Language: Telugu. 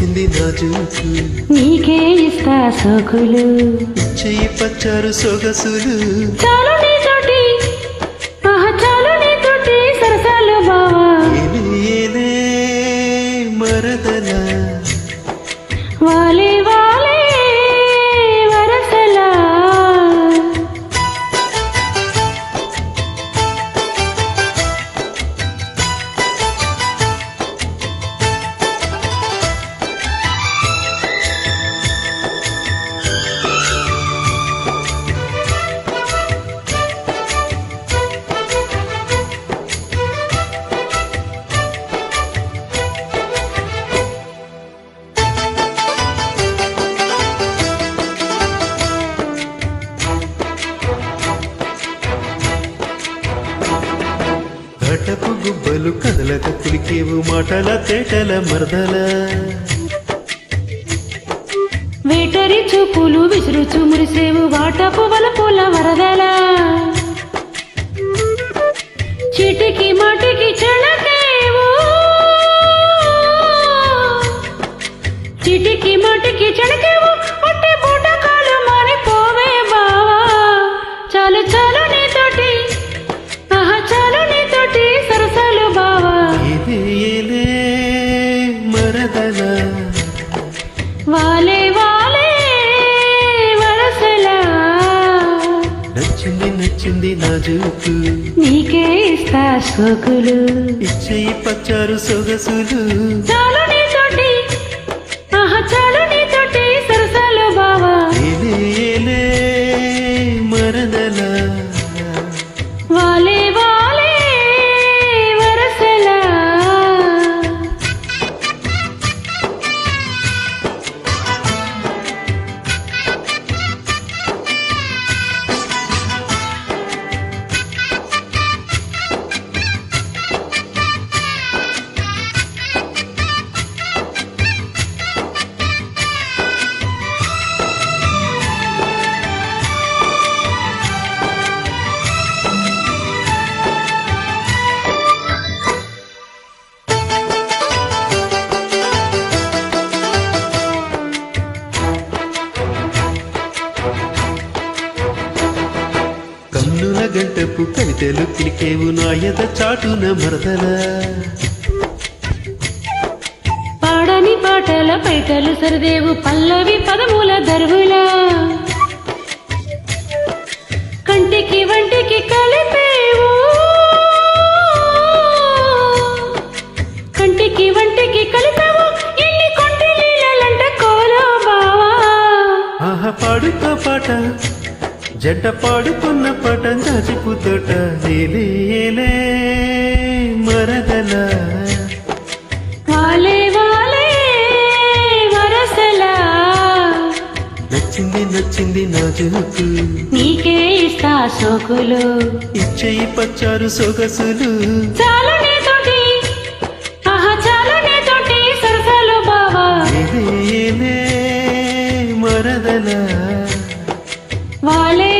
నచ్చింది నాజూకు నీకే ఇస్తా సోకులు చెయ్యి పచ్చారు సొగసులు చాలు నీతోటి చాలు నీతోటి సరసాలు బావా ఏలే మరదలా వాలే వాలే వరసలా ఘటపు గుబ్బలు కదలక కులికేవు మాటల తేటల మరదల వేటరి చూపులు విసురుచు మురిసేవు వాటపు వలపుల వరదల చీటికి మాటికి చెణకేవు చీటికి మాటికి చెణకేవు ఒట్టి బూటకాలు మారిపోవే బావా చాలు చాలు నీతోటి చాలు నీతోటి సరసాలు బావా ఏలే మరదల వాలే వాలే వరసలా నచ్చింది నచ్చింది నాజూకు నీకే ఇస్తా సోకులు ఇచ్చేయి పచ్చారు సొగసులు చాలు నీతోటి చాలు నీతోటి సరసాలు బావా ఏలే మరదల వాలే వాలే వరసలా కన్నుల గంటపు కవితలు కిలికేవు నాయత చాటున మరదల పాడని పాటల పైటలు సరిదేవు పల్లవి పదముల దరువులా కంటికి వంటికి కలిపేవు కంటికి వంటికి కలిపేవు ఎన్ని కొంటి లీలలంట కోలో బావా పాడుకో పాట జంట పాడుకున్న పాట జాజిపుతోట ఏలే మరదల వాలే వాలే వరసలా నచ్చింది నచ్చింది నాజూకు నీకే ఇస్తా సోకులు ఇచ్చేయి పచ్చారు సొగసులు చాలు నీతోటి చాలు నీతోటి సరసాలు బావా ఏలే మరదల వాలే